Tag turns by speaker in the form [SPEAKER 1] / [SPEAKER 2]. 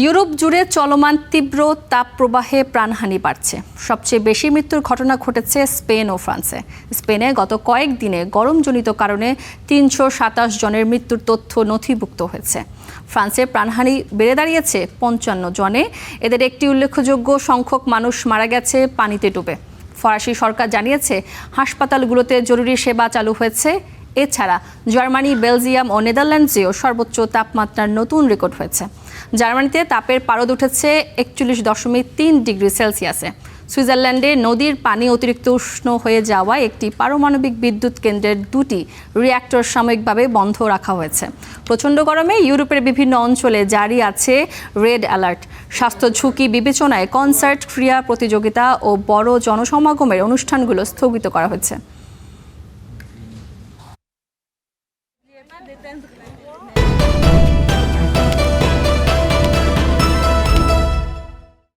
[SPEAKER 1] Europe জুড়ে চলমান তীব্র তাপপ্রবাহে প্রাণহানি বাড়ছে। সবচেয়ে বেশি মৃত্যুর ঘটনা ঘটেছে স্পেন ও ফ্রান্সে। স্পেনে গত কয়েকদিনে গরমজনিত কারণে ৩২৭ জনের মৃত্যুর তথ্য নথিভুক্ত হয়েছে। ফ্রান্সে প্রাণহানি বেড়ে দাঁড়িয়েছে ৫৫ জনে। এদের একটি উল্লেখযোগ্য সংখ্যক মানুষ মারা গেছে পানিতে ডুবে। ফরাসি সরকার জানিয়েছে হাসপাতালগুলোতে জরুরি সেবা চালু হয়েছে। এছাড়া জার্মানি, বেলজিয়াম ও নেদারল্যান্ডসেও সর্বোচ্চ তাপমাত্রার নতুন রেকর্ড হয়েছে। জার্মানিতে তাপের পারদ উঠেছে ৪১.৩ ডিগ্রি সেলসিয়াসে। সুইজারল্যান্ডে নদীর পানি অতিরিক্ত উষ্ণ হয়ে যাওয়ায় একটি পারমাণবিক বিদ্যুৎ কেন্দ্রের ২টি রিঅ্যাক্টর সাময়িকভাবে বন্ধ রাখা হয়েছে। প্রচণ্ড গরমে ইউরোপের বিভিন্ন অঞ্চলে জারি আছে রেড অ্যালার্ট। স্বাস্থ্য ঝুঁকি বিবেচনায় কনসার্ট, ক্রীড়া প্রতিযোগিতা ও বড় জনসমাগমের অনুষ্ঠানগুলো স্থগিত করা হয়েছে।